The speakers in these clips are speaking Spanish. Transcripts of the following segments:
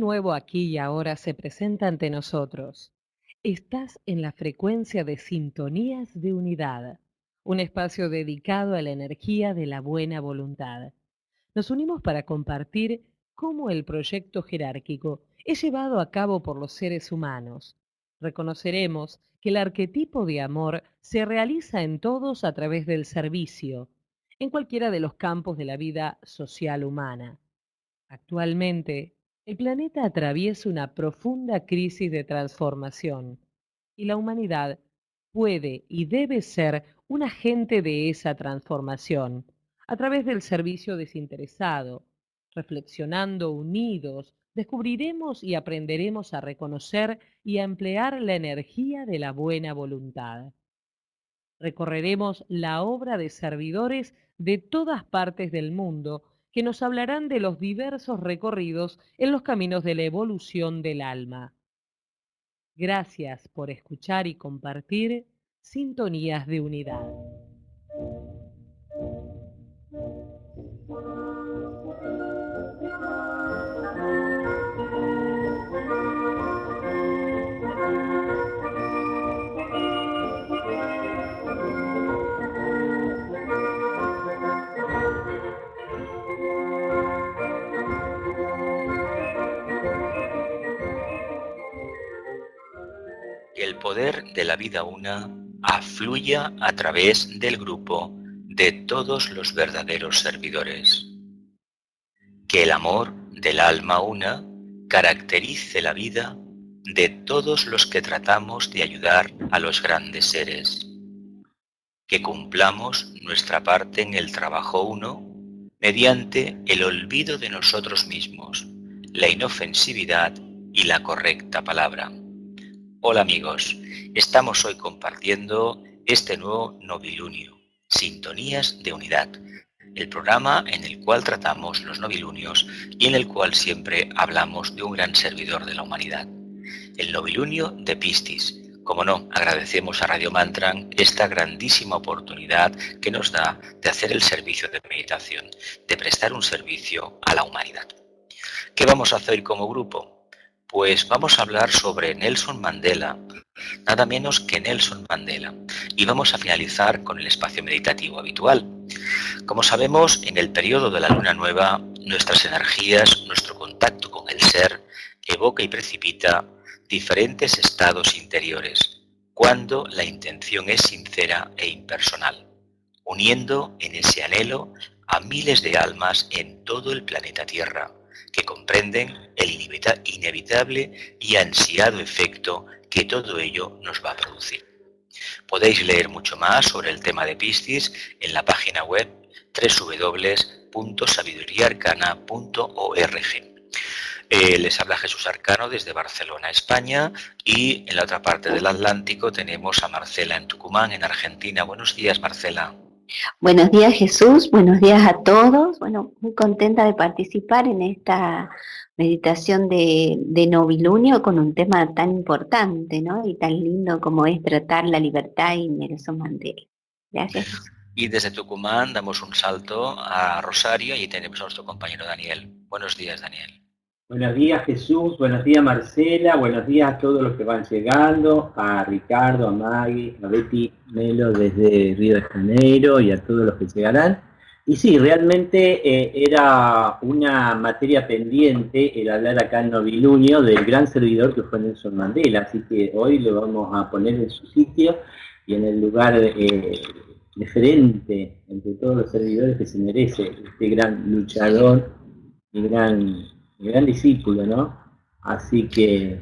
nuevo aquí y ahora se presenta ante nosotros. Estás en la frecuencia de Sintonías de Unidad, un espacio dedicado a la energía de la buena voluntad. Nos unimos para compartir cómo el proyecto jerárquico es llevado a cabo por los seres humanos. Reconoceremos que el arquetipo de amor se realiza en todos a través del servicio, en cualquiera de los campos de la vida social humana. Actualmente, el planeta atraviesa una profunda crisis de transformación y la humanidad puede y debe ser un agente de esa transformación a través del servicio desinteresado. Reflexionando unidos, descubriremos y aprenderemos a reconocer y a emplear la energía de la buena voluntad. Recorreremos la obra de servidores de todas partes del mundo que nos hablarán de los diversos recorridos en los caminos de la evolución del alma. Gracias por escuchar y compartir Sintonías de Unidad. Que el poder de la vida una afluya a través del grupo de todos los verdaderos servidores. Que el amor del alma una caracterice la vida de todos los que tratamos de ayudar a los grandes seres. Que cumplamos nuestra parte en el trabajo uno mediante el olvido de nosotros mismos, la inofensividad y la correcta palabra. Hola amigos, estamos hoy compartiendo este nuevo novilunio, Sintonías de Unidad, el programa en el cual tratamos los novilunios y en el cual siempre hablamos de un gran servidor de la humanidad, el novilunio de Piscis. Como no, agradecemos a Radio Mantran esta grandísima oportunidad que nos da de hacer el servicio de meditación, de prestar un servicio a la humanidad. ¿Qué vamos a hacer como grupo? Pues vamos a hablar sobre Nelson Mandela, nada menos que Nelson Mandela, y vamos a finalizar con el espacio meditativo habitual. Como sabemos, en el periodo de la luna nueva, nuestras energías, nuestro contacto con el ser, evoca y precipita diferentes estados interiores, cuando la intención es sincera e impersonal, uniendo en ese anhelo a miles de almas en todo el planeta Tierra, que comprenden el inevitable y ansiado efecto que todo ello nos va a producir. Podéis leer mucho más sobre el tema de Piscis en la página web www.sabiduriaarcana.org. Les habla Jesús Arcano desde Barcelona, España, y en la otra parte del Atlántico tenemos a Marcela en Tucumán, en Argentina. Buenos días, Marcela. Buenos días, Jesús, buenos días a todos. Bueno, muy contenta de participar en esta meditación de novilunio con un tema tan importante, ¿no? Y tan lindo como es tratar la libertad y Nelson Mandela. Gracias, Jesús. Y desde Tucumán damos un salto a Rosario y tenemos a nuestro compañero Daniel. Buenos días, Daniel. Buenos días, Jesús, buenos días, Marcela, buenos días a todos los que van llegando, a Ricardo, a Maggie, a Betty Melo desde Río de Janeiro y a todos los que llegarán. Y sí, realmente era una materia pendiente el hablar acá en Novilunio del gran servidor que fue Nelson Mandela, así que hoy lo vamos a poner en su sitio y en el lugar diferente entre todos los servidores que se merece este gran luchador y gran discípulo, ¿no? Así que...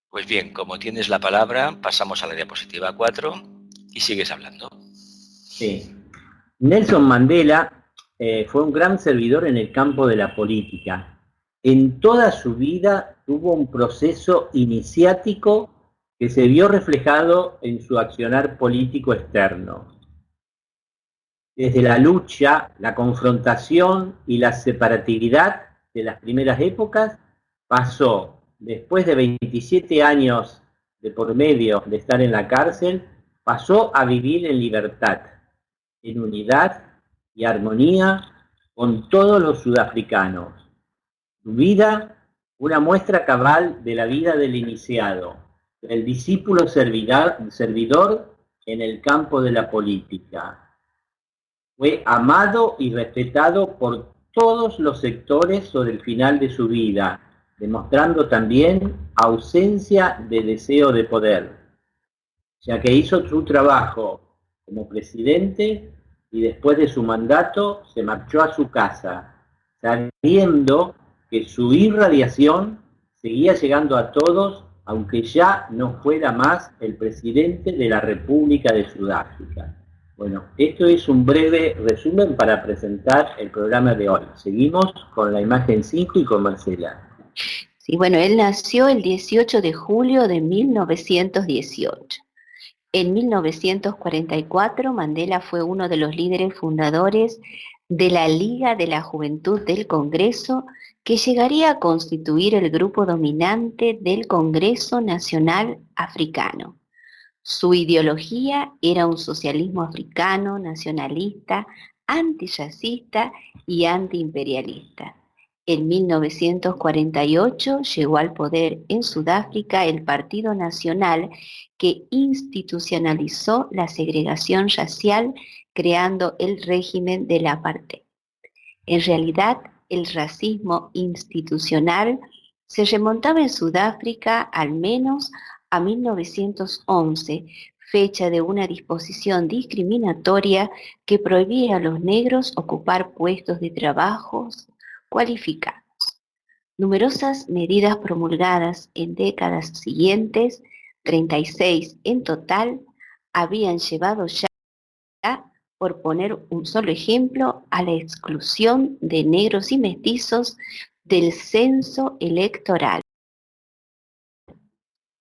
Pues bien, como tienes la palabra, pasamos a la diapositiva 4 y sigues hablando. Sí. Nelson Mandela fue un gran servidor en el campo de la política. En toda su vida tuvo un proceso iniciático que se vio reflejado en su accionar político externo. Desde la lucha, la confrontación y la separatividad de las primeras épocas, pasó, después de 27 años de por medio de estar en la cárcel, pasó a vivir en libertad, en unidad y armonía con todos los sudafricanos. Su vida una muestra cabal de la vida del iniciado, el discípulo servidor en el campo de la política. Fue amado y respetado por todos los sectores sobre el final de su vida, demostrando también ausencia de deseo de poder, ya que hizo su trabajo como presidente y después de su mandato se marchó a su casa, sabiendo que su irradiación seguía llegando a todos, aunque ya no fuera más el presidente de la República de Sudáfrica. Bueno, esto es un breve resumen para presentar el programa de hoy. Seguimos con la imagen 5 y con Marcela. Sí, bueno, él nació el 18 de julio de 1918. En 1944, Mandela fue uno de los líderes fundadores de la Liga de la Juventud del Congreso, que llegaría a constituir el grupo dominante del Congreso Nacional Africano. Su ideología era un socialismo africano, nacionalista, antirracista y antiimperialista. En 1948 llegó al poder en Sudáfrica el Partido Nacional, que institucionalizó la segregación racial, creando el régimen del apartheid. En realidad, el racismo institucional se remontaba en Sudáfrica al menos a 1911, fecha de una disposición discriminatoria que prohibía a los negros ocupar puestos de trabajo cualificados. Numerosas medidas promulgadas en décadas siguientes, 36 en total, habían llevado ya, por poner un solo ejemplo, a la exclusión de negros y mestizos del censo electoral.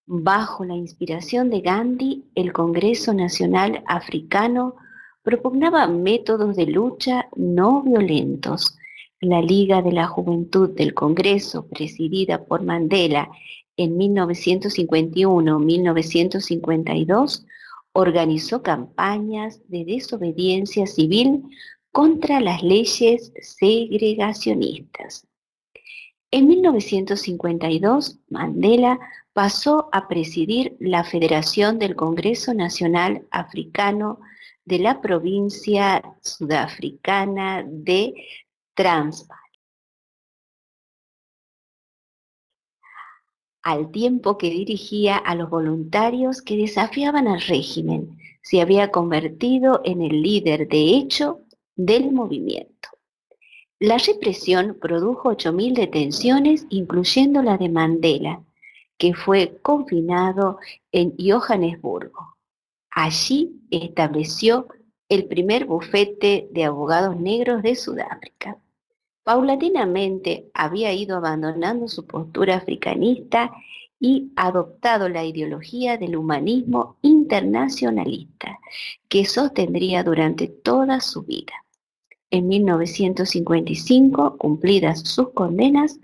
Bajo la inspiración de Gandhi, el Congreso Nacional Africano propugnaba métodos de lucha no violentos. La Liga de la Juventud del Congreso, presidida por Mandela en 1951-1952, organizó campañas de desobediencia civil contra las leyes segregacionistas. En 1952, Mandela pasó a presidir la Federación del Congreso Nacional Africano de la provincia sudafricana de Transvaal, al tiempo que dirigía a los voluntarios que desafiaban al régimen. Se había convertido en el líder de hecho del movimiento. La represión produjo 8.000 detenciones, incluyendo la de Mandela, que fue confinado en Johannesburgo. Allí estableció el primer bufete de abogados negros de Sudáfrica. Paulatinamente había ido abandonando su postura africanista y adoptado la ideología del humanismo internacionalista, que sostendría durante toda su vida. En 1955, cumplidas sus condenas,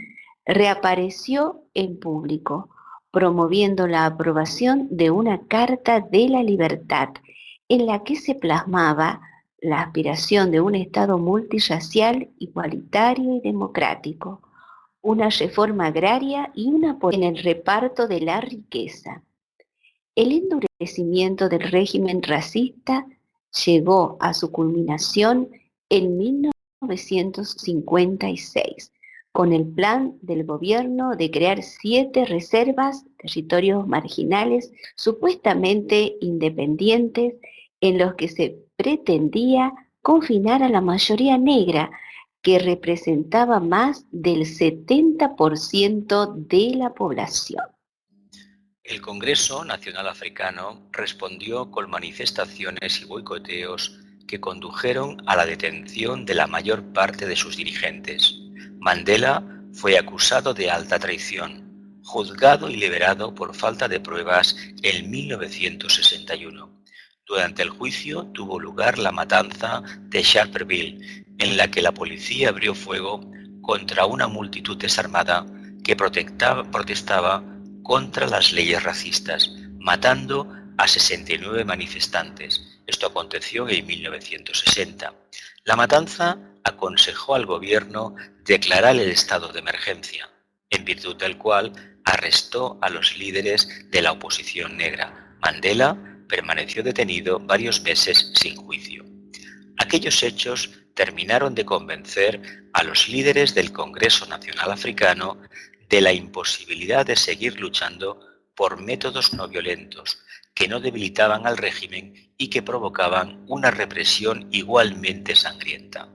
reapareció en público, promoviendo la aprobación de una Carta de la Libertad, en la que se plasmaba la aspiración de un Estado multirracial, igualitario y democrático, una reforma agraria y una política en el reparto de la riqueza. El endurecimiento del régimen racista llegó a su culminación en 1956, con el plan del gobierno de crear 7 reservas, territorios marginales supuestamente independientes, en los que se pretendía confinar a la mayoría negra, que representaba más del 70% de la población. El Congreso Nacional Africano respondió con manifestaciones y boicoteos que condujeron a la detención de la mayor parte de sus dirigentes. Mandela fue acusado de alta traición, juzgado y liberado por falta de pruebas en 1961. Durante el juicio tuvo lugar la matanza de Sharpeville, en la que la policía abrió fuego contra una multitud desarmada que protestaba contra las leyes racistas, matando a 69 manifestantes. Esto aconteció en 1960. La matanza aconsejó al gobierno declarar el estado de emergencia. en virtud del cual arrestó a los líderes de la oposición negra. Mandela permaneció detenido varios meses sin juicio. Aquellos hechos terminaron de convencer a los líderes del Congreso Nacional Africano de la imposibilidad de seguir luchando por métodos no violentos que no debilitaban al régimen y que provocaban una represión igualmente sangrienta.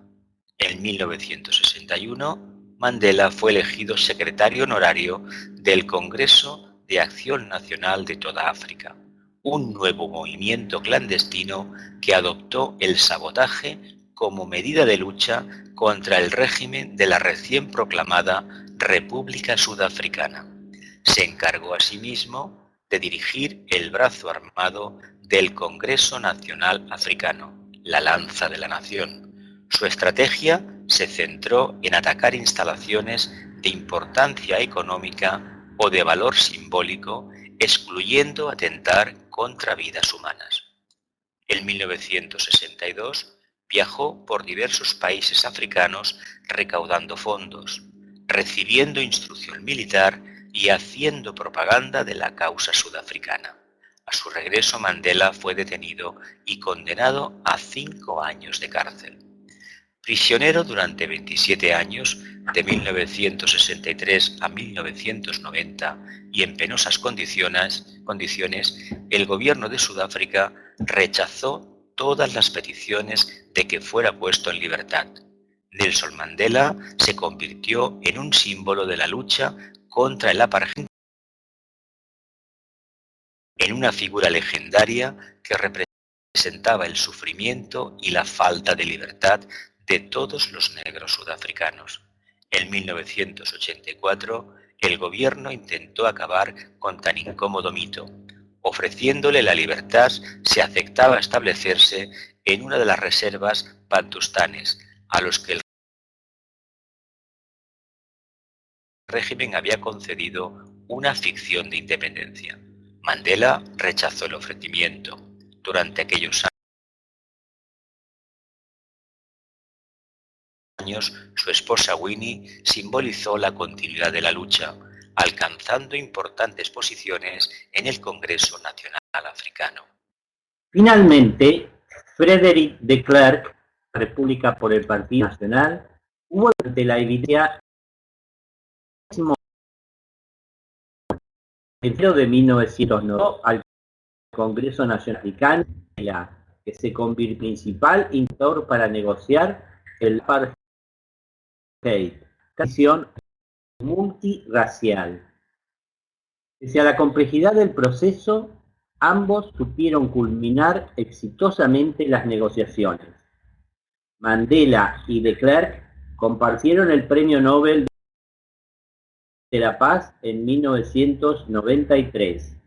En 1961, Mandela fue elegido secretario honorario del Congreso de Acción Nacional de toda África, un nuevo movimiento clandestino que adoptó el sabotaje como medida de lucha contra el régimen de la recién proclamada República Sudafricana. Se encargó asimismo de dirigir el brazo armado del Congreso Nacional Africano, la Lanza de la Nación. Su estrategia se centró en atacar instalaciones de importancia económica o de valor simbólico, excluyendo atentar contra vidas humanas. En 1962 viajó por diversos países africanos recaudando fondos, recibiendo instrucción militar y haciendo propaganda de la causa sudafricana. A su regreso, Mandela fue detenido y condenado a 5 años de cárcel. Prisionero durante 27 años, de 1963 a 1990, y en penosas condiciones, el gobierno de Sudáfrica rechazó todas las peticiones de que fuera puesto en libertad. Nelson Mandela se convirtió en un símbolo de la lucha contra el apartheid, en una figura legendaria que representaba el sufrimiento y la falta de libertad de todos los negros sudafricanos. En 1984, el gobierno intentó acabar con tan incómodo mito. Ofreciéndole la libertad, se aceptaba establecerse en una de las reservas bantustanes, a los que el régimen había concedido una ficción de independencia. Mandela rechazó el ofrecimiento. Durante aquellos años, su esposa Winnie simbolizó la continuidad de la lucha, alcanzando importantes posiciones en el Congreso Nacional Africano. Finalmente, Frédéric de Klerk, República por el Partido Nacional, hubo durante la evidencia en enero de 1909 al Congreso Nacional Africano, que se convirtió en principal interlocutor para negociar el apartheid, transición multirracial. Pese a la complejidad del proceso, ambos supieron culminar exitosamente las negociaciones. Mandela y de Klerk compartieron el Premio Nobel de la Paz en 1993.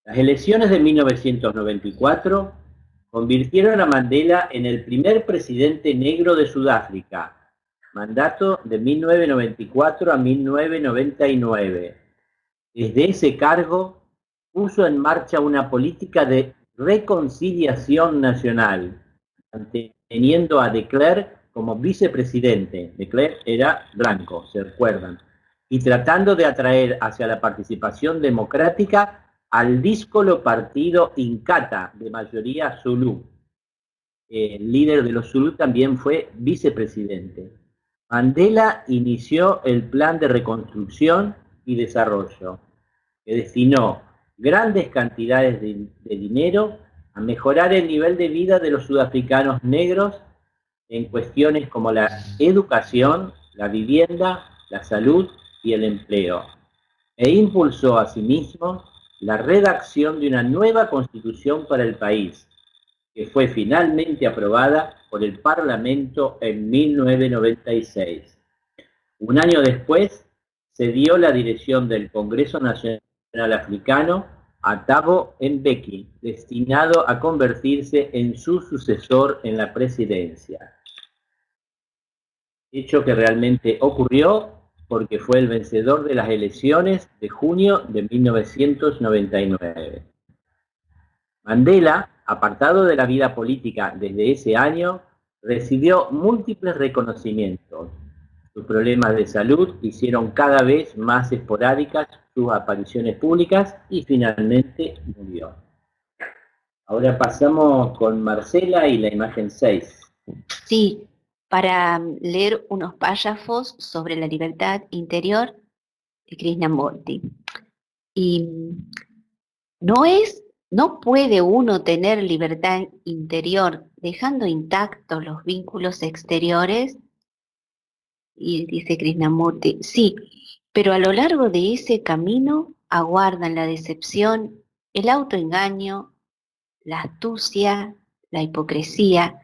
Las elecciones de 1994 convirtieron a Mandela en el primer presidente negro de Sudáfrica, mandato de 1994 a 1999. Desde ese cargo puso en marcha una política de reconciliación nacional, manteniendo a de Klerk como vicepresidente. De Klerk era blanco, se recuerdan, y tratando de atraer hacia la participación democrática al díscolo partido Inkatha, de mayoría zulú. El líder de los zulú también fue vicepresidente. Mandela inició el Plan de Reconstrucción y Desarrollo, que destinó grandes cantidades de dinero a mejorar el nivel de vida de los sudafricanos negros en cuestiones como la educación, la vivienda, la salud y el empleo, e impulsó asimismo la redacción de una nueva constitución para el país, que fue finalmente aprobada por el Parlamento en 1996. Un año después, se dio la dirección del Congreso Nacional Africano a Thabo Mbeki, destinado a convertirse en su sucesor en la presidencia. Hecho que realmente ocurrió porque fue el vencedor de las elecciones de junio de 1999. Mandela, apartado de la vida política desde ese año, recibió múltiples reconocimientos. Sus problemas de salud hicieron cada vez más esporádicas sus apariciones públicas y finalmente murió. Ahora pasamos con Marcela y la imagen 6. Sí, para leer unos párrafos sobre la libertad interior de Krishnamurti. Y no puede uno tener libertad interior dejando intactos los vínculos exteriores. Y dice Krishnamurti, sí, pero a lo largo de ese camino aguardan la decepción, el autoengaño, la astucia, la hipocresía,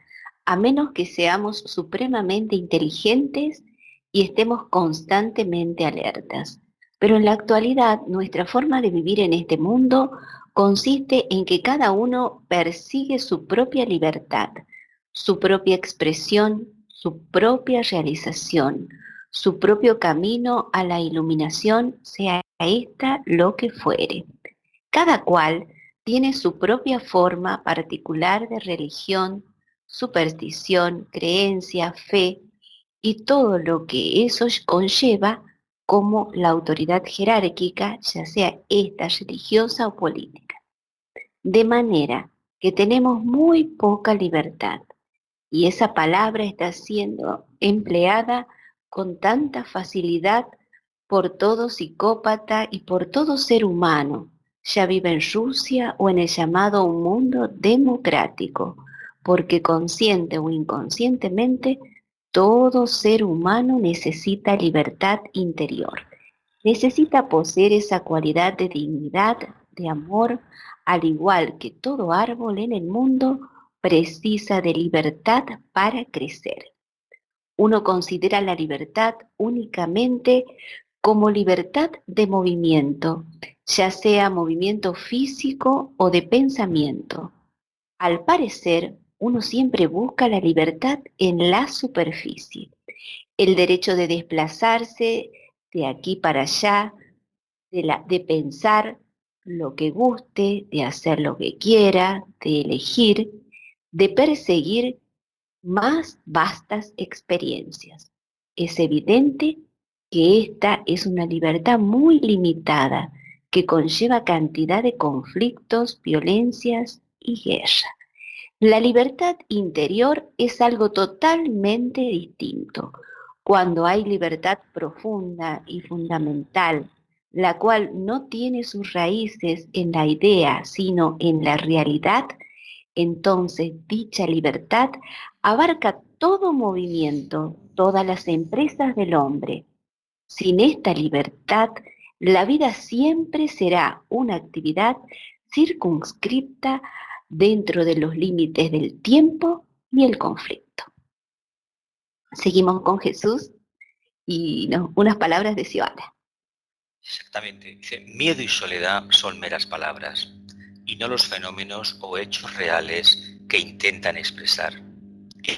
a menos que seamos supremamente inteligentes y estemos constantemente alertas. Pero en la actualidad, nuestra forma de vivir en este mundo consiste en que cada uno persigue su propia libertad, su propia expresión, su propia realización, su propio camino a la iluminación, sea esta lo que fuere. Cada cual tiene su propia forma particular de religión, superstición, creencia, fe y todo lo que eso conlleva como la autoridad jerárquica, ya sea esta religiosa o política. De manera que tenemos muy poca libertad y esa palabra está siendo empleada con tanta facilidad por todo psicópata y por todo ser humano, ya vive en Rusia o en el llamado mundo democrático, porque consciente o inconscientemente, todo ser humano necesita libertad interior. Necesita poseer esa cualidad de dignidad, de amor, al igual que todo árbol en el mundo precisa de libertad para crecer. Uno considera la libertad únicamente como libertad de movimiento, ya sea movimiento físico o de pensamiento. Al parecer, uno siempre busca la libertad en la superficie, el derecho de desplazarse de aquí para allá, de pensar lo que guste, de hacer lo que quiera, de elegir, de perseguir más vastas experiencias. Es evidente que esta es una libertad muy limitada que conlleva cantidad de conflictos, violencias y guerra. La libertad interior es algo totalmente distinto. Cuando hay libertad profunda y fundamental, la cual no tiene sus raíces en la idea, sino en la realidad, entonces dicha libertad abarca todo movimiento, todas las empresas del hombre. Sin esta libertad, la vida siempre será una actividad circunscripta dentro de los límites del tiempo y el conflicto. Seguimos con Jesús y unas palabras de Xiomara. Exactamente. Dice, miedo y soledad son meras palabras, y no los fenómenos o hechos reales que intentan expresar.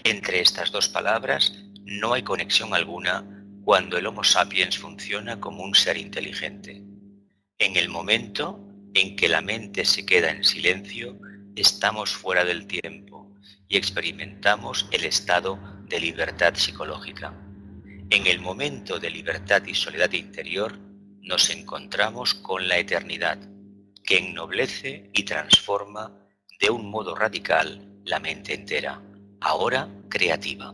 Entre estas dos palabras no hay conexión alguna cuando el Homo sapiens funciona como un ser inteligente. En el momento en que la mente se queda en silencio, estamos fuera del tiempo y experimentamos el estado de libertad psicológica. En el momento de libertad y soledad interior, nos encontramos con la eternidad, que ennoblece y transforma de un modo radical la mente entera, ahora creativa.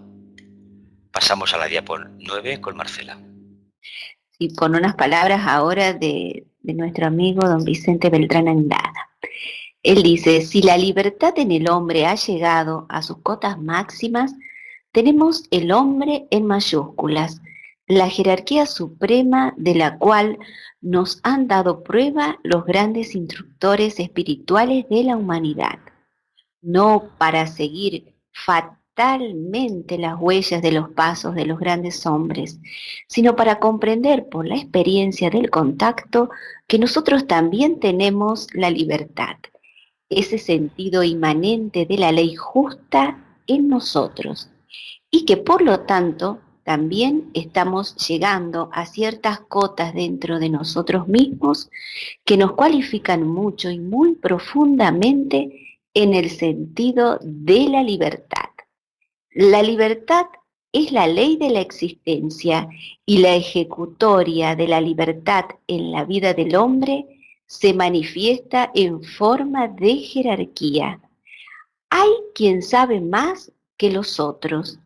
Pasamos a la diapo 9 con Marcela. Y con unas palabras ahora de nuestro amigo don Vicente Beltrán Anglada. Él dice, si la libertad en el hombre ha llegado a sus cotas máximas, tenemos el hombre en mayúsculas, la jerarquía suprema de la cual nos han dado prueba los grandes instructores espirituales de la humanidad. No para seguir fatalmente las huellas de los pasos de los grandes hombres, sino para comprender por la experiencia del contacto que nosotros también tenemos la libertad, ese sentido inmanente de la ley justa en nosotros, y que por lo tanto también estamos llegando a ciertas cotas dentro de nosotros mismos que nos cualifican mucho y muy profundamente en el sentido de la libertad. La libertad es la ley de la existencia y la ejecutoria de la libertad en la vida del hombre, se manifiesta en forma de jerarquía. Hay quien sabe más que los otros.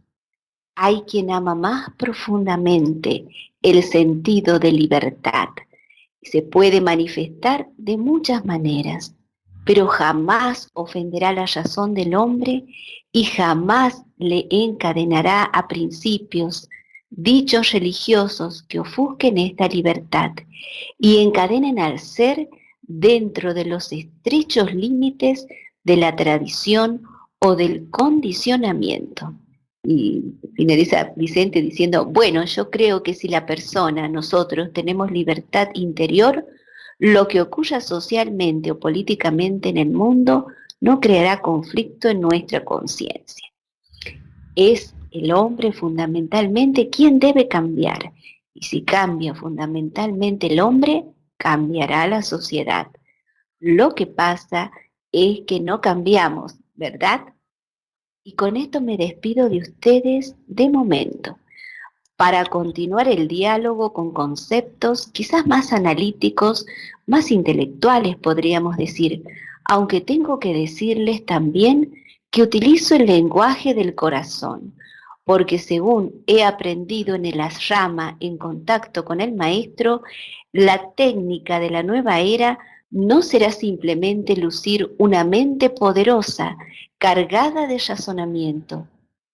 Hay quien ama más profundamente el sentido de libertad. Se puede manifestar de muchas maneras, pero jamás ofenderá la razón del hombre y jamás le encadenará a principios, dichos religiosos que ofusquen esta libertad y encadenen al ser dentro de los estrechos límites de la tradición o del condicionamiento. Y finaliza Vicente diciendo, bueno, yo creo que si la persona, nosotros, tenemos libertad interior, lo que ocurra socialmente o políticamente en el mundo no creará conflicto en nuestra conciencia. Es el hombre fundamentalmente quien debe cambiar. Y si cambia fundamentalmente el hombre, cambiará la sociedad. Lo que pasa es que no cambiamos, ¿verdad? Y con esto me despido de ustedes de momento, para continuar el diálogo con conceptos quizás más analíticos, más intelectuales podríamos decir, aunque tengo que decirles también que utilizo el lenguaje del corazón, porque según he aprendido en el ashrama en contacto con el maestro, la técnica de la nueva era no será simplemente lucir una mente poderosa, cargada de razonamiento,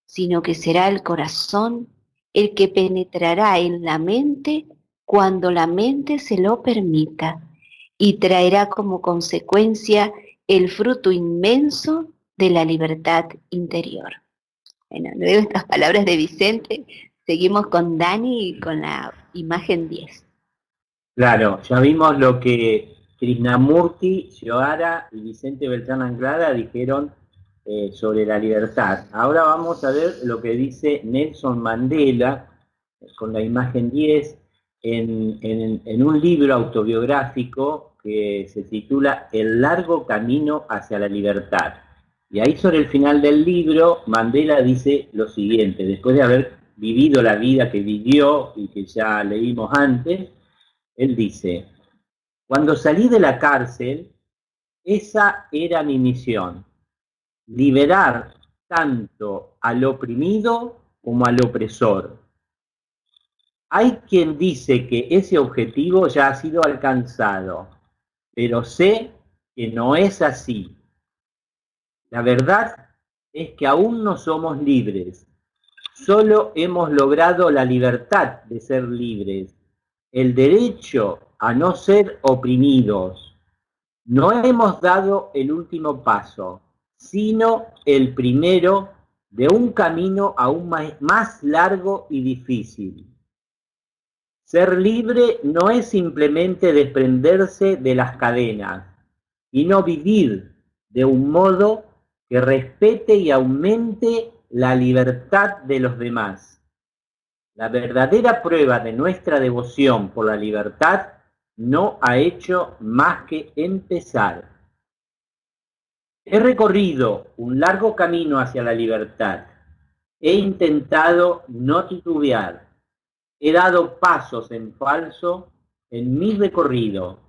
sino que será el corazón el que penetrará en la mente cuando la mente se lo permita y traerá como consecuencia el fruto inmenso de la libertad interior. Bueno, luego de estas palabras de Vicente, seguimos con Dani y con la imagen 10. Claro, ya vimos lo que Krishnamurti, Shoara y Vicente Beltrán Anglada dijeron sobre la libertad. Ahora vamos a ver lo que dice Nelson Mandela, con la imagen 10, en un libro autobiográfico que se titula El largo camino hacia la libertad. Y ahí sobre el final del libro, Mandela dice lo siguiente, después de haber vivido la vida que vivió y que ya leímos antes, él dice, cuando salí de la cárcel, esa era mi misión, liberar tanto al oprimido como al opresor. Hay quien dice que ese objetivo ya ha sido alcanzado, pero sé que no es así. La verdad es que aún no somos libres, solo hemos logrado la libertad de ser libres, el derecho a no ser oprimidos. No hemos dado el último paso, sino el primero de un camino aún más largo y difícil. Ser libre no es simplemente desprenderse de las cadenas, sino vivir de un modo que respete y aumente la libertad de los demás. La verdadera prueba de nuestra devoción por la libertad no ha hecho más que empezar. He recorrido un largo camino hacia la libertad. He intentado no titubear. He dado pasos en falso en mi recorrido.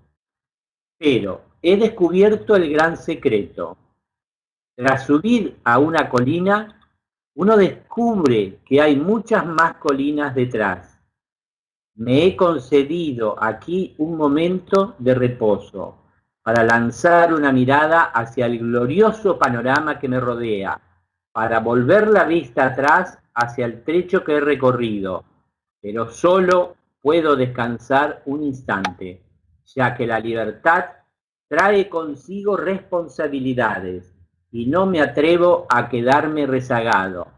Pero he descubierto el gran secreto. Tras subir a una colina, uno descubre que hay muchas más colinas detrás. Me he concedido aquí un momento de reposo para lanzar una mirada hacia el glorioso panorama que me rodea, para volver la vista atrás hacia el trecho que he recorrido, pero solo puedo descansar un instante, ya que la libertad trae consigo responsabilidades y no me atrevo a quedarme rezagado.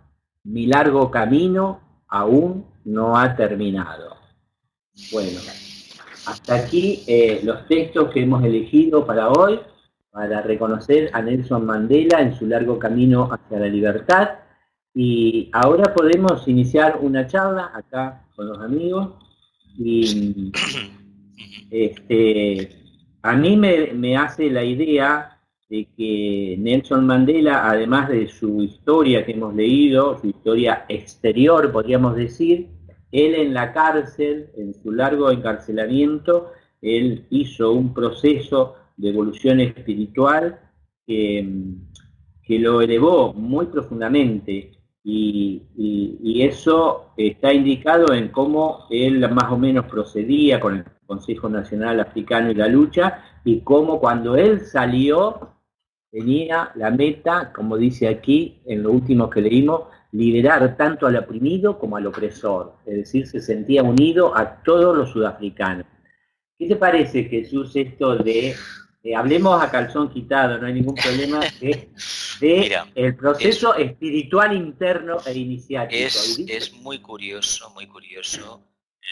Mi largo camino aún no ha terminado. Bueno, hasta aquí los textos que hemos elegido para hoy, para reconocer a Nelson Mandela en su largo camino hacia la libertad. Y ahora podemos iniciar una charla acá con los amigos. Y a mí me hace la idea de que Nelson Mandela, además de su historia que hemos leído, su historia exterior, podríamos decir, él en la cárcel, en su largo encarcelamiento, él hizo un proceso de evolución espiritual que lo elevó muy profundamente y eso está indicado en cómo él más o menos procedía con el Consejo Nacional Africano y la lucha, y cómo cuando él salió tenía la meta, como dice aquí en lo último que leímos, liberar tanto al oprimido como al opresor, es decir, se sentía unido a todos los sudafricanos. ¿Qué te parece, Jesús, esto de hablemos a calzón quitado, no hay ningún problema, de Mira, el proceso espiritual interno e iniciático? es muy curioso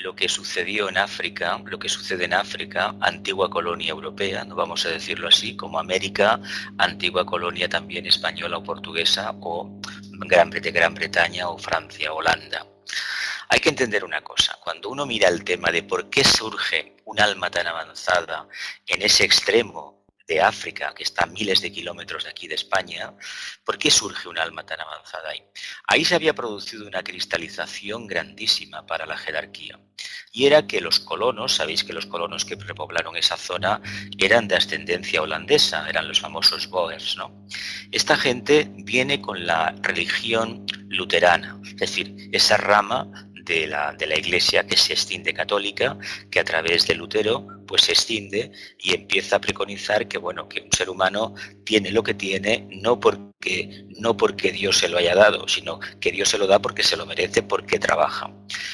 lo que sucedió en África, lo que sucede en África, antigua colonia europea, no vamos a decirlo así, como América, antigua colonia también española o portuguesa, o Gran Bretaña o Francia, Holanda. Hay que entender una cosa, cuando uno mira el tema de por qué surge un alma tan avanzada en ese extremo de África, que está a miles de kilómetros de aquí de España, ¿por qué surge un alma tan avanzada ahí? Ahí se había producido una cristalización grandísima para la jerarquía. Y era que los colonos, sabéis que los colonos que repoblaron esa zona eran de ascendencia holandesa, eran los famosos Boers, ¿no? Esta gente viene con la religión luterana, es decir, esa rama de la iglesia que se extiende católica, que a través de Lutero pues se extiende y empieza a preconizar que, bueno, que un ser humano tiene lo que tiene no porque Dios se lo haya dado, sino que Dios se lo da porque se lo merece, porque trabaja.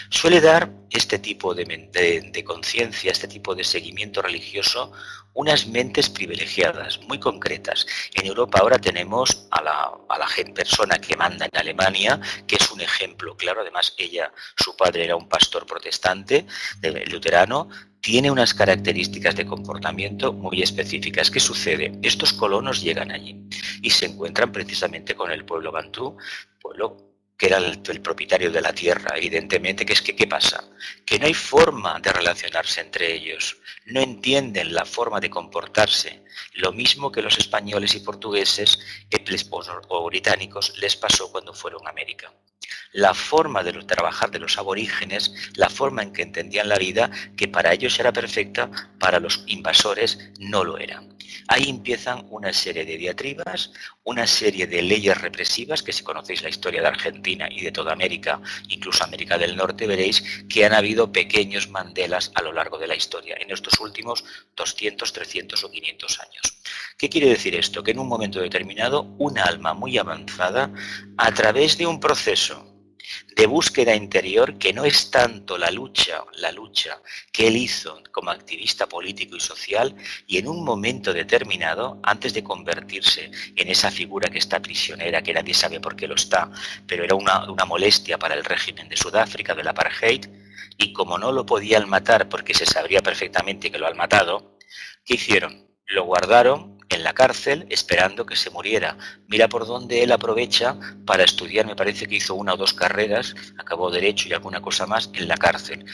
Suele dar este tipo de conciencia, este tipo de seguimiento religioso, unas mentes privilegiadas, muy concretas. En Europa ahora tenemos a la persona que manda en Alemania, que es un ejemplo claro. Además, su padre era un pastor protestante, luterano, tiene unas características de comportamiento muy específicas. ¿Qué sucede? Estos colonos llegan allí y se encuentran precisamente con el pueblo bantú, pueblo que era el propietario de la tierra, evidentemente. ¿Qué pasa? Que no hay forma de relacionarse entre ellos, no entienden la forma de comportarse. Lo mismo que los españoles y portugueses o británicos les pasó cuando fueron a América. La forma de trabajar de los aborígenes, la forma en que entendían la vida, que para ellos era perfecta, para los invasores no lo era. Ahí empiezan una serie de diatribas, una serie de leyes represivas, que si conocéis la historia de Argentina y de toda América, incluso América del Norte, veréis que han habido pequeños Mandelas a lo largo de la historia, en estos últimos 200, 300 o 500 años. ¿Qué quiere decir esto? Que en un momento determinado, una alma muy avanzada, a través de un proceso de búsqueda interior, que no es tanto la lucha que él hizo como activista político y social, y en un momento determinado, antes de convertirse en esa figura que está prisionera, que nadie sabe por qué lo está, pero era una molestia para el régimen de Sudáfrica, del apartheid, y como no lo podían matar porque se sabría perfectamente que lo han matado, ¿qué hicieron? Lo guardaron en la cárcel esperando que se muriera. Mira por dónde él aprovecha para estudiar, me parece que hizo 1 o 2 carreras, acabó Derecho y alguna cosa más en la cárcel.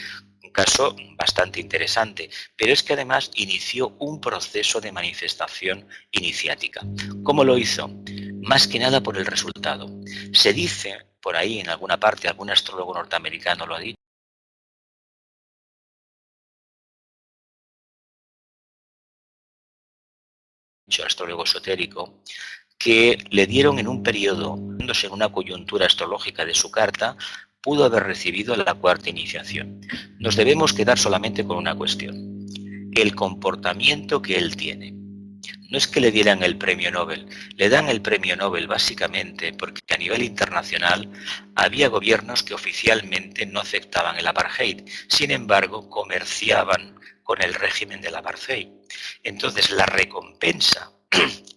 Un caso bastante interesante, pero es que además inició un proceso de manifestación iniciática. ¿Cómo lo hizo? Más que nada por el resultado. Se dice por ahí en alguna parte, algún astrólogo norteamericano lo ha dicho, astrólogo esotérico, que le dieron en un periodo, en una coyuntura astrológica de su carta, pudo haber recibido la 4ª iniciación. Nos debemos quedar solamente con una cuestión: el comportamiento que él tiene. No es que le dieran el premio Nobel, le dan el premio Nobel básicamente porque a nivel internacional había gobiernos que oficialmente no aceptaban el apartheid, sin embargo comerciaban con el régimen del apartheid. Entonces la recompensa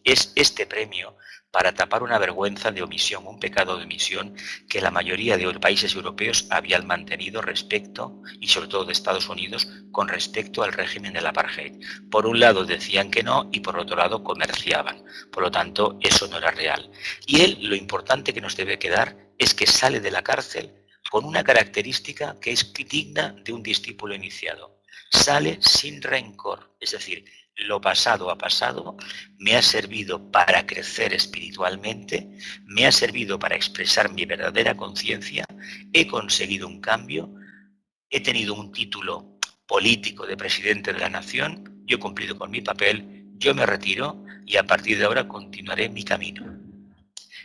es este premio para tapar una vergüenza de omisión, un pecado de omisión que la mayoría de países europeos habían mantenido respecto, y sobre todo de Estados Unidos, con respecto al régimen del apartheid. Por un lado decían que no y por otro lado comerciaban. Por lo tanto, eso no era real. Y él, lo importante que nos debe quedar es que sale de la cárcel con una característica que es digna de un discípulo iniciado. Sale sin rencor, es decir, lo pasado ha pasado, me ha servido para crecer espiritualmente, me ha servido para expresar mi verdadera conciencia, he conseguido un cambio, he tenido un título político de presidente de la nación, yo he cumplido con mi papel, yo me retiro y a partir de ahora continuaré mi camino.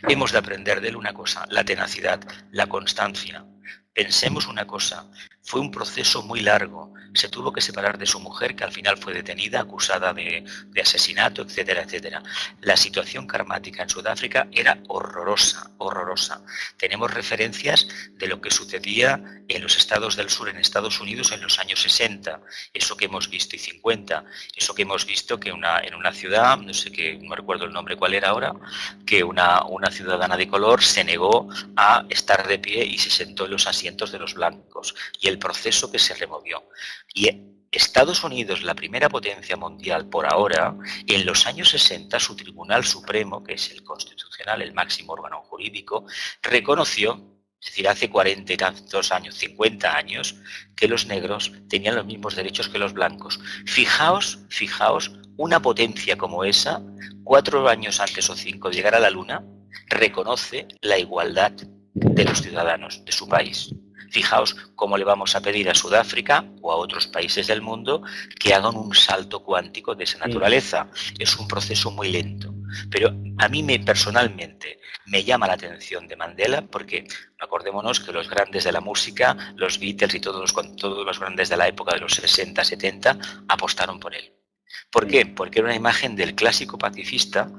Hemos de aprender de él una cosa, la tenacidad, la constancia. Pensemos una cosa, fue un proceso muy largo, se tuvo que separar de su mujer, que al final fue detenida, acusada de asesinato, etcétera, etcétera. La situación karmática en Sudáfrica era horrorosa, horrorosa. Tenemos referencias de lo que sucedía en los estados del sur, en Estados Unidos, en los años 60, eso que hemos visto, y 50, eso que hemos visto que en una ciudad, no sé qué, no recuerdo el nombre cuál era ahora, que una ciudadana de color se negó a estar de pie y se sentó en los asientos de los blancos, y el proceso que se removió. Y Estados Unidos, la primera potencia mundial por ahora, en los años 60 su Tribunal Supremo, que es el constitucional, el máximo órgano jurídico, reconoció, es decir, hace 40 y tantos años, 50 años, que los negros tenían los mismos derechos que los blancos. Fijaos, una potencia como esa, 4 años antes o 5 de llegar a la Luna, reconoce la igualdad de los ciudadanos de su país. Fijaos cómo le vamos a pedir a Sudáfrica o a otros países del mundo que hagan un salto cuántico de esa naturaleza. Es un proceso muy lento. Pero a mí personalmente me llama la atención de Mandela porque acordémonos que los grandes de la música, los Beatles y todos los grandes de la época de los 60, 70 apostaron por él. ¿Por qué? Porque era una imagen del clásico pacifista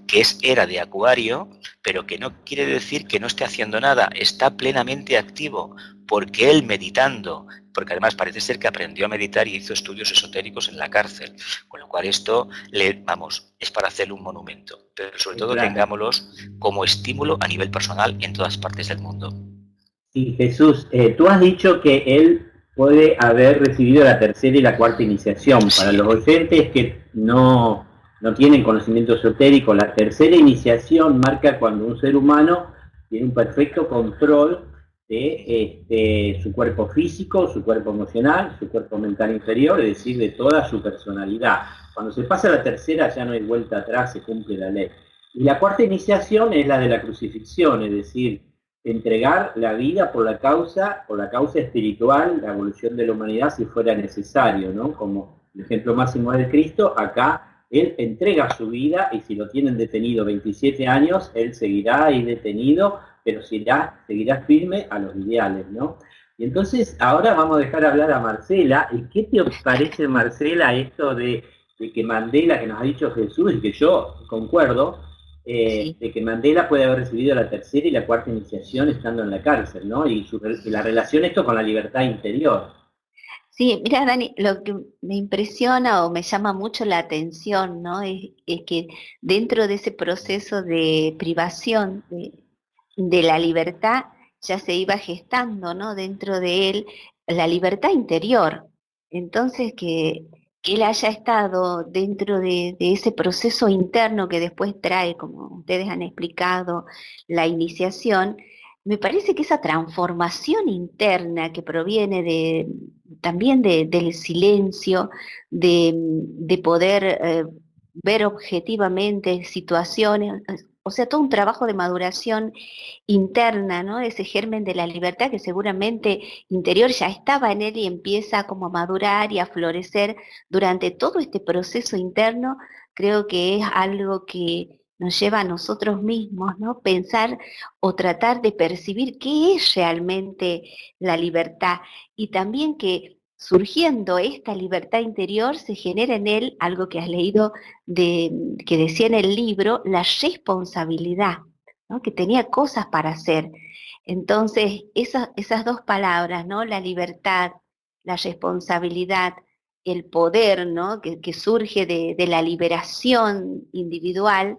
que era de acuario, pero que no quiere decir que no esté haciendo nada, está plenamente activo, porque él meditando, porque además parece ser que aprendió a meditar y hizo estudios esotéricos en la cárcel, con lo cual esto, es para hacerle un monumento, pero sobre todo tengámoslos como estímulo a nivel personal en todas partes del mundo. Sí, Jesús, tú has dicho que él puede haber recibido la tercera y la cuarta iniciación. Para los oyentes que no tienen conocimiento esotérico, la tercera iniciación marca cuando un ser humano tiene un perfecto control de su cuerpo físico, su cuerpo emocional, su cuerpo mental inferior, es decir, de toda su personalidad. Cuando se pasa a la tercera ya no hay vuelta atrás, se cumple la ley. Y la cuarta iniciación es la de la crucifixión, es decir, entregar la vida por la causa espiritual, la evolución de la humanidad si fuera necesario, ¿no? Como el ejemplo máximo del Cristo, acá él entrega su vida y si lo tienen detenido 27 años, él seguirá ahí detenido, pero seguirá firme a los ideales, ¿no? Y entonces ahora vamos a dejar hablar a Marcela. ¿Y qué te parece, Marcela, esto de que Mandela, que nos ha dicho Jesús, y que yo concuerdo, Sí. de que Mandela puede haber recibido la tercera y la cuarta iniciación estando en la cárcel, ¿no? Y la relación esto con la libertad interior. Sí, mira, Dani, lo que me impresiona o me llama mucho la atención, ¿no? Es que dentro de ese proceso de privación de la libertad ya se iba gestando, ¿no? Dentro de él la libertad interior. Entonces, que él haya estado dentro de ese proceso interno que después trae, como ustedes han explicado, la iniciación, me parece que esa transformación interna que proviene también del silencio, de poder ver objetivamente situaciones, o sea, todo un trabajo de maduración interna, ¿no? Ese germen de la libertad que seguramente interior ya estaba en él y empieza como a madurar y a florecer durante todo este proceso interno, creo que es algo que nos lleva a nosotros mismos, ¿no? Pensar o tratar de percibir qué es realmente la libertad y también que surgiendo esta libertad interior se genera en él algo que has leído que decía en el libro, la responsabilidad, ¿no? Que tenía cosas para hacer. Entonces, esas dos palabras, ¿no? La libertad, la responsabilidad, el poder, ¿no? Que surge de la liberación individual,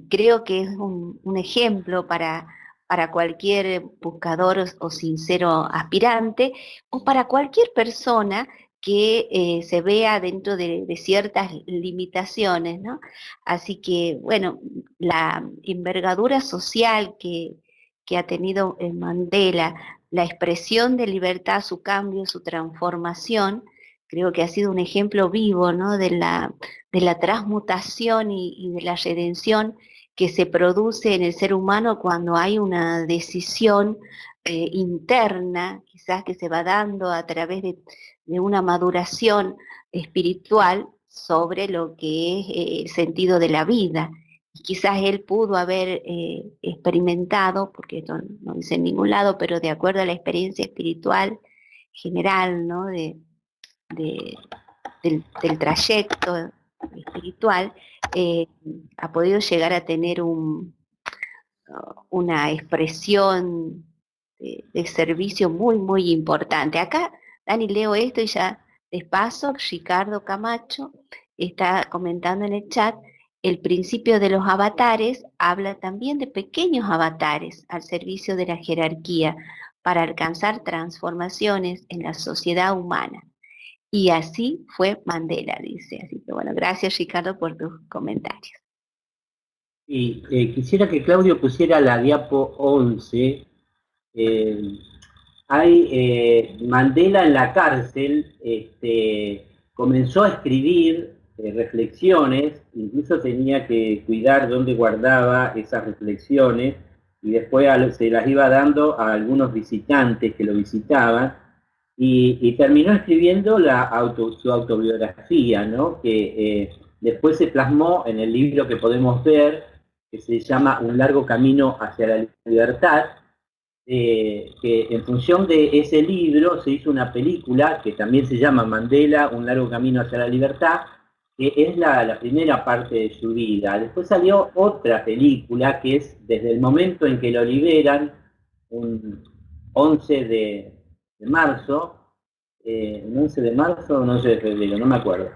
creo que es un ejemplo para cualquier buscador o sincero aspirante, o para cualquier persona que se vea dentro de ciertas limitaciones, ¿no? Así que, bueno, la envergadura social que ha tenido Mandela, la expresión de libertad, su cambio, su transformación, creo que ha sido un ejemplo vivo, ¿no? de la transmutación y de la redención que se produce en el ser humano cuando hay una decisión interna, quizás que se va dando a través de una maduración espiritual sobre lo que es el sentido de la vida. Y quizás él pudo haber experimentado, porque esto no dice en ningún lado, pero de acuerdo a la experiencia espiritual general, ¿no? Del trayecto espiritual, ha podido llegar a tener una expresión de servicio muy, muy importante. Acá, Dani, leo esto y ya despaso, Ricardo Camacho está comentando en el chat, el principio de los avatares habla también de pequeños avatares al servicio de la jerarquía para alcanzar transformaciones en la sociedad humana. Y así fue Mandela, dice. Así que bueno, gracias Ricardo por tus comentarios. Y quisiera que Claudio pusiera la diapo 11. Mandela en la cárcel comenzó a escribir reflexiones, incluso tenía que cuidar dónde guardaba esas reflexiones, y después se las iba dando a algunos visitantes que lo visitaban, y terminó escribiendo su autobiografía, ¿no? Que después se plasmó en el libro que podemos ver, que se llama Un largo camino hacia la libertad, que en función de ese libro se hizo una película que también se llama Mandela, Un largo camino hacia la libertad, que es la primera parte de su vida. Después salió otra película que es desde el momento en que lo liberan, un 11 de marzo, un 11 de marzo o un 11 de febrero, no me acuerdo,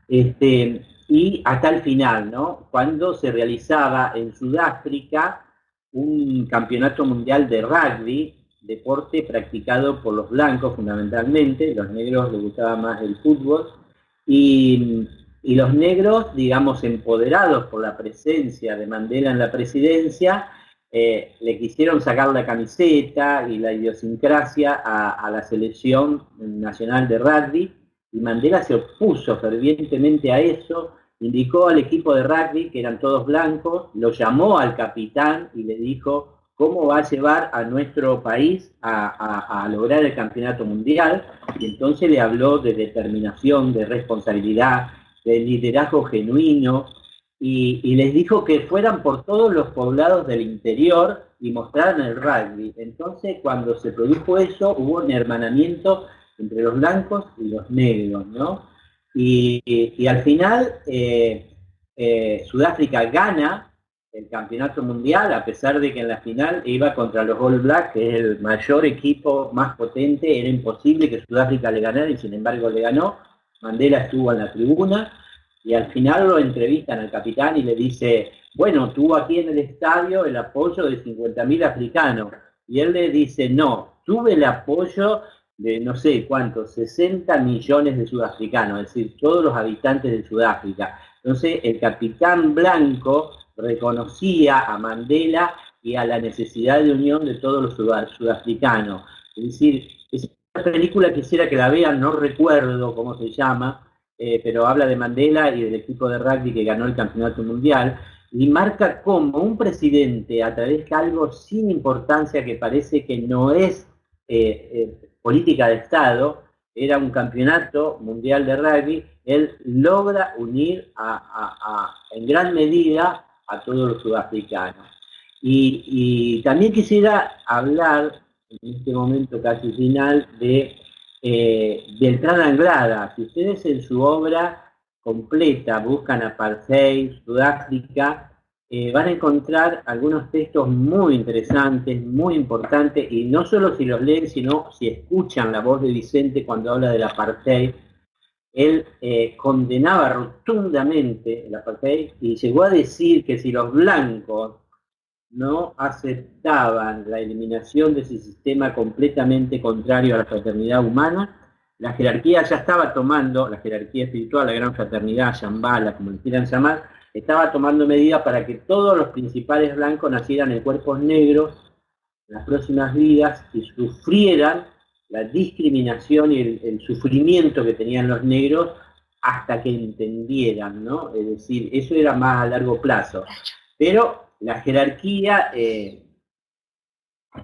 y hasta el final, ¿no? Cuando se realizaba en Sudáfrica un campeonato mundial de rugby, deporte practicado por los blancos fundamentalmente, los negros les gustaba más el fútbol, y los negros, digamos, empoderados por la presencia de Mandela en la presidencia, le quisieron sacar la camiseta y la idiosincrasia a la selección nacional de rugby, y Mandela se opuso fervientemente a eso, indicó al equipo de rugby, que eran todos blancos, lo llamó al capitán y le dijo cómo va a llevar a nuestro país a lograr el campeonato mundial, y entonces le habló de determinación, de responsabilidad, de liderazgo genuino, y les dijo que fueran por todos los poblados del interior y mostraran el rugby. Entonces, cuando se produjo eso, hubo un hermanamiento entre los blancos y los negros, ¿no? Y al final, Sudáfrica gana el campeonato mundial, a pesar de que en la final iba contra los All Blacks, que es el mayor equipo, más potente. Era imposible que Sudáfrica le ganara, y sin embargo le ganó. Mandela estuvo en la tribuna, y al final lo entrevistan al capitán y le dice, bueno, tuvo aquí en el estadio el apoyo de 50.000 africanos. Y él le dice, no, tuve el apoyo de no sé cuántos, 60 millones de sudafricanos, es decir, todos los habitantes de Sudáfrica. Entonces el capitán blanco reconocía a Mandela y a la necesidad de unión de todos los sudafricanos. Es decir, esa película quisiera que la vean, no recuerdo cómo se llama, pero habla de Mandela y del equipo de rugby que ganó el campeonato mundial, y marca cómo un presidente, a través de algo sin importancia que parece que no es política de Estado, era un campeonato mundial de rugby, él logra unir en gran medida a todos los sudafricanos. Y también quisiera hablar, en este momento casi final, de Beltrán Anglada. Si ustedes en su obra completa buscan Apartheid, Sudáfrica, van a encontrar algunos textos muy interesantes, muy importantes, y no solo si los leen, sino si escuchan la voz de Vicente cuando habla del apartheid. Él condenaba rotundamente el apartheid y llegó a decir que si los blancos no aceptaban la eliminación de ese sistema completamente contrario a la fraternidad humana, la jerarquía ya estaba tomando, la jerarquía espiritual, la gran fraternidad, Shambhala, como le quieran llamar, estaba tomando medidas para que todos los principales blancos nacieran en cuerpos negros en las próximas vidas y sufrieran la discriminación y el sufrimiento que tenían los negros hasta que entendieran, ¿no? Es decir, eso era más a largo plazo. Pero la jerarquía,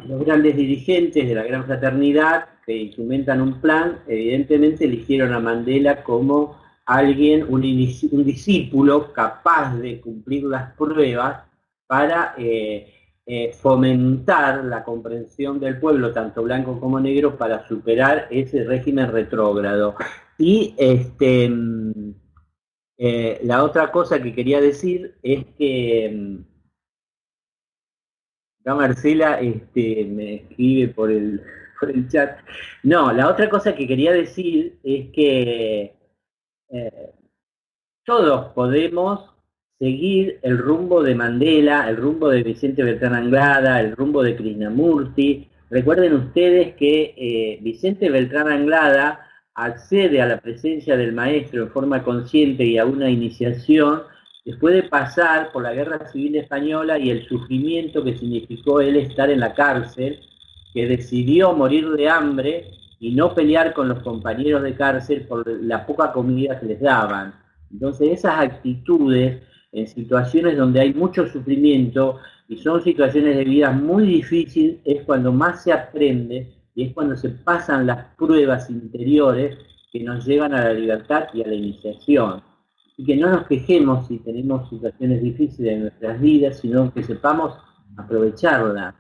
los grandes dirigentes de la Gran Fraternidad que instrumentan un plan, evidentemente eligieron a Mandela como alguien, un discípulo capaz de cumplir las pruebas para fomentar la comprensión del pueblo, tanto blanco como negro, para superar ese régimen retrógrado. Y la otra cosa que quería decir es que acá Marcela me escribe por el chat. No, la otra cosa que quería decir es que todos podemos seguir el rumbo de Mandela, el rumbo de Vicente Beltrán Anglada, el rumbo de Krishnamurti. Recuerden ustedes que Vicente Beltrán Anglada accede a la presencia del maestro en forma consciente y a una iniciación después de pasar por la Guerra Civil Española y el sufrimiento que significó él estar en la cárcel, que decidió morir de hambre y no pelear con los compañeros de cárcel por la poca comida que les daban. Entonces esas actitudes en situaciones donde hay mucho sufrimiento y son situaciones de vida muy difíciles es cuando más se aprende y es cuando se pasan las pruebas interiores que nos llevan a la libertad y a la iniciación. Y que no nos quejemos si tenemos situaciones difíciles en nuestras vidas, sino que sepamos aprovecharlas.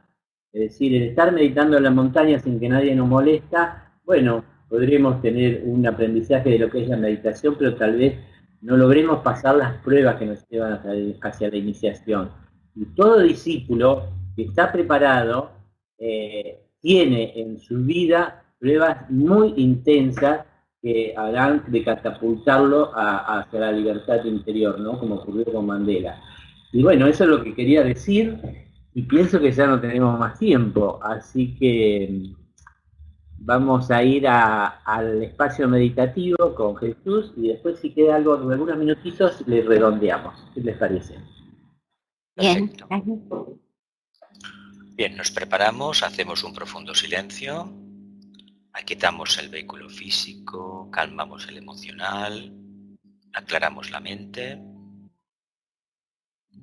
Es decir, el estar meditando en la montaña sin que nadie nos molesta, bueno, podremos tener un aprendizaje de lo que es la meditación, pero tal vez no logremos pasar las pruebas que nos llevan hacia la iniciación. Y todo discípulo que está preparado tiene en su vida pruebas muy intensas que habrán de catapultarlo hacia la libertad interior, ¿no? Como ocurrió con Mandela. Y bueno, eso es lo que quería decir, y pienso que ya no tenemos más tiempo, así que vamos a ir al espacio meditativo con Jesús, y después si queda algo, algunos minutitos, le redondeamos. ¿Qué les parece? Perfecto. Bien, nos preparamos, hacemos un profundo silencio. Aquietamos el vehículo físico, calmamos el emocional, aclaramos la mente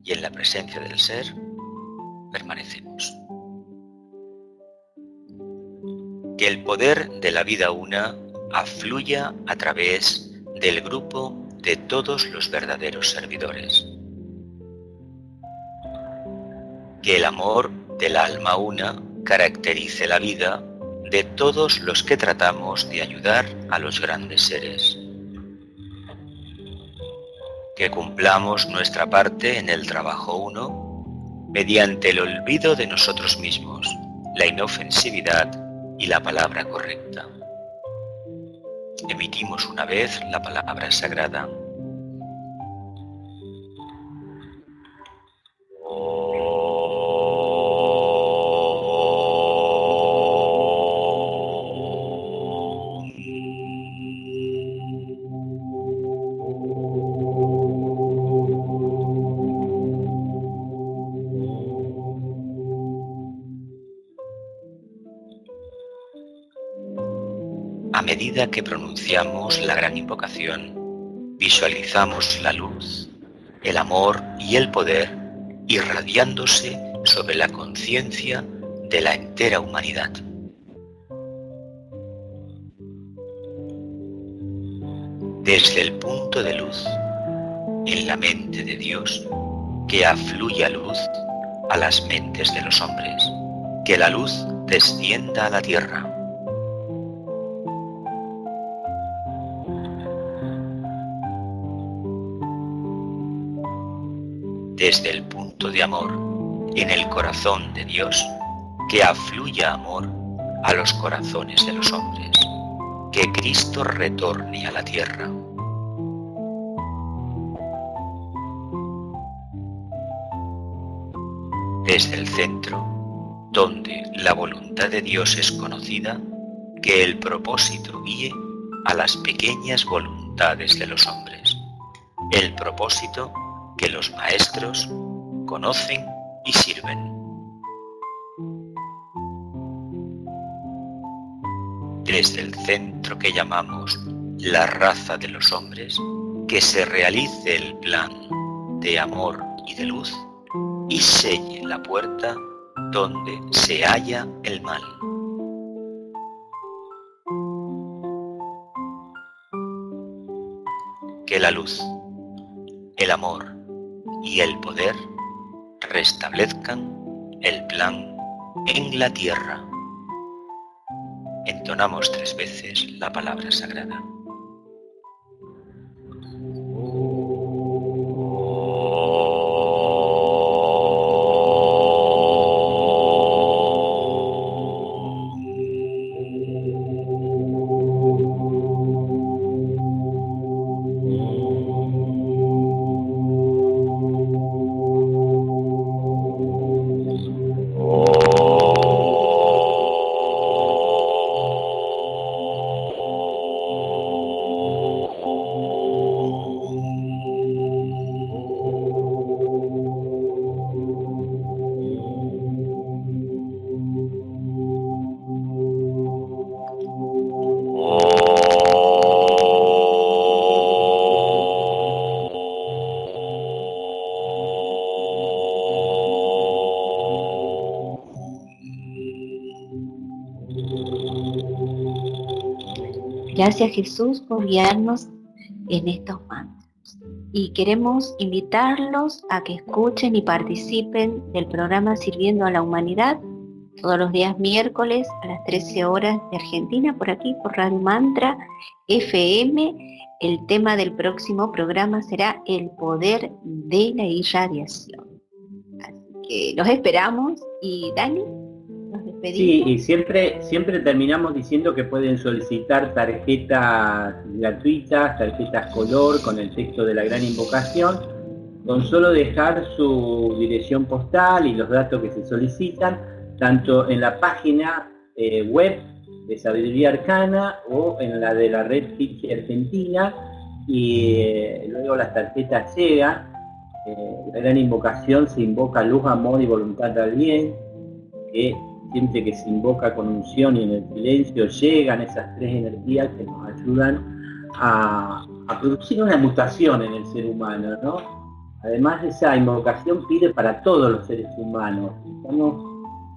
y en la presencia del ser permanecemos. Que el poder de la vida una afluya a través del grupo de todos los verdaderos servidores. Que el amor del alma una caracterice la vida de todos los que tratamos de ayudar a los grandes seres. Que cumplamos nuestra parte en el trabajo uno mediante el olvido de nosotros mismos, la inofensividad y la palabra correcta. Emitimos una vez la palabra sagrada. A medida que pronunciamos la gran invocación, visualizamos la luz, el amor y el poder irradiándose sobre la conciencia de la entera humanidad. Desde el punto de luz, en la mente de Dios, que afluya luz a las mentes de los hombres, que la luz descienda a la tierra. Desde el punto de amor, en el corazón de Dios, que afluya amor a los corazones de los hombres, que Cristo retorne a la tierra. Desde el centro, donde la voluntad de Dios es conocida, que el propósito guíe a las pequeñas voluntades de los hombres, el propósito que los maestros conocen y sirven. desde el centro que llamamos la raza de los hombres, que se realice el plan de amor y de luz y selle la puerta donde se halla el mal. Que la luz, el amor y el poder restablezcan el plan en la tierra. Entonamos 3 veces la palabra sagrada. Gracias, Jesús, por guiarnos en estos mantras. Y queremos invitarlos a que escuchen y participen del programa Sirviendo a la Humanidad todos los días miércoles a las 13 horas de Argentina, por aquí, por Radio Mantra FM. El tema del próximo programa será el poder de la irradiación. Así que los esperamos. Y Dani, nos despedimos. Sí, y siempre terminamos diciendo que pueden solicitar tarjetas gratuitas, tarjetas color con el texto de la gran invocación, con solo dejar su dirección postal y los datos que se solicitan, tanto en la página web de Sabiduría Arcana o en la de la red Fiji Argentina, y luego las tarjetas llegan. La gran invocación se invoca luz, amor y voluntad al bien, que siempre que se invoca con unción y en el silencio llegan esas 3 energías que nos ayudan a producir una mutación en el ser humano, ¿no? Además, esa invocación pide para todos los seres humanos.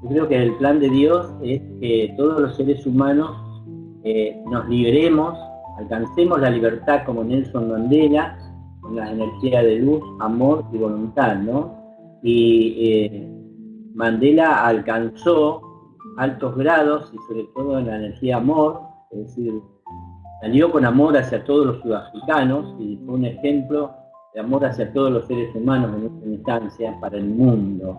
Yo creo que el plan de Dios es que todos los seres humanos nos liberemos, alcancemos la libertad como Nelson Mandela, con las energías de luz, amor y voluntad, ¿no? Y Mandela alcanzó altos grados y sobre todo en la energía amor, es decir, salió con amor hacia todos los sudafricanos y fue un ejemplo de amor hacia todos los seres humanos en esta instancia para el mundo.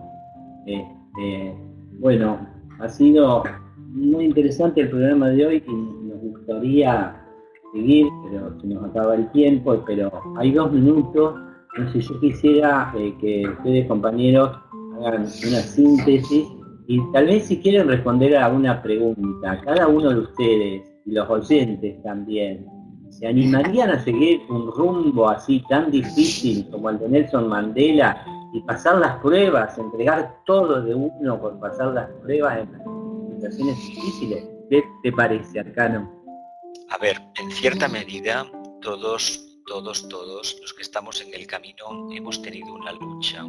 Bueno, ha sido muy interesante el programa de hoy y nos gustaría seguir, pero se nos acaba el tiempo, pero hay 2 minutos. No sé, yo quisiera que ustedes, compañeros, hagan una síntesis y tal vez si quieren responder a una pregunta, cada uno de ustedes y los oyentes también, ¿se animarían a seguir un rumbo así tan difícil como el de Nelson Mandela y pasar las pruebas, entregar todo de uno por pasar las pruebas en las situaciones difíciles? ¿Qué te parece, Arcano? A ver, en cierta medida, todos los que estamos en el camino hemos tenido una lucha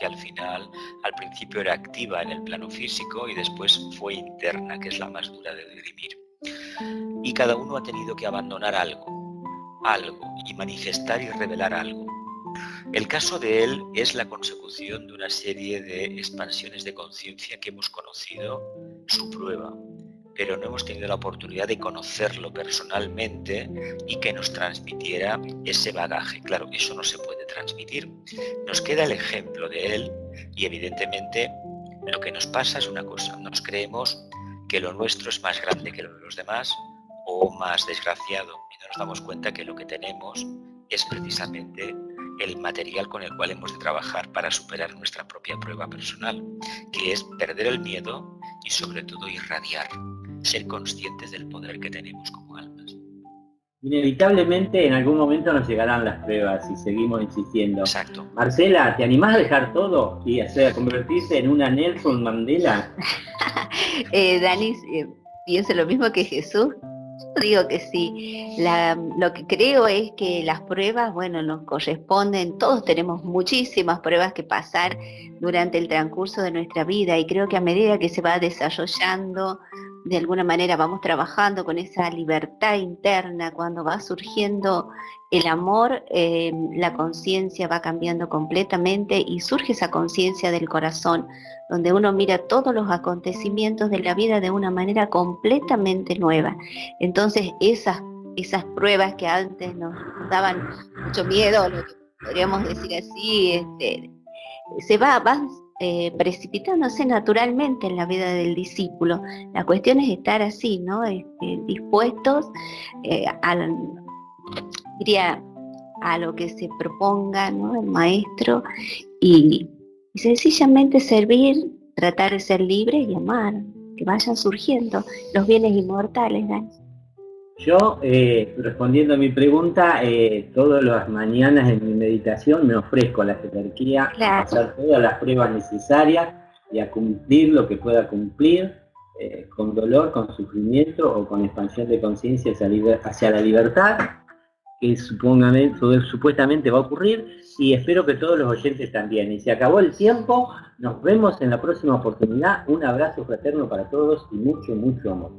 que al final, al principio era activa en el plano físico y después fue interna, que es la más dura de dirimir. Y cada uno ha tenido que abandonar algo, y manifestar y revelar algo. El caso de él es la consecución de una serie de expansiones de conciencia que hemos conocido, su prueba, pero no hemos tenido la oportunidad de conocerlo personalmente y que nos transmitiera ese bagaje. Claro, eso no se puede transmitir. Nos queda el ejemplo de él y evidentemente lo que nos pasa es una cosa, nos creemos que lo nuestro es más grande que lo de los demás o más desgraciado y no nos damos cuenta que lo que tenemos es precisamente el material con el cual hemos de trabajar para superar nuestra propia prueba personal, que es perder el miedo y sobre todo irradiar, ser conscientes del poder que tenemos como almas. Inevitablemente en algún momento nos llegarán las pruebas si seguimos insistiendo. Exacto. Marcela, ¿te animás a dejar todo y a convertirse en una Nelson Mandela? Dani, pienso lo mismo que Jesús. Yo digo que sí. Lo que creo es que las pruebas, bueno, nos corresponden. Todos tenemos muchísimas pruebas que pasar durante el transcurso de nuestra vida y creo que a medida que se va desarrollando, de alguna manera vamos trabajando con esa libertad interna, cuando va surgiendo el amor, la conciencia va cambiando completamente y surge esa conciencia del corazón, donde uno mira todos los acontecimientos de la vida de una manera completamente nueva. Entonces esas pruebas que antes nos daban mucho miedo, lo que podríamos decir así, van precipitándose naturalmente en la vida del discípulo. La cuestión es estar así, ¿no? Dispuestos diría, a lo que se proponga, ¿no? El maestro y sencillamente servir, tratar de ser libres y amar, que vayan surgiendo los bienes inmortales, ¿no? Yo, respondiendo a mi pregunta, todas las mañanas en mi meditación me ofrezco a la jerarquía a pasar todas las pruebas necesarias y a cumplir lo que pueda cumplir, con dolor, con sufrimiento o con expansión de conciencia hacia la libertad, que supuestamente va a ocurrir, y espero que todos los oyentes también. Y se acabó el tiempo, nos vemos en la próxima oportunidad. Un abrazo fraterno para todos y mucho, mucho amor.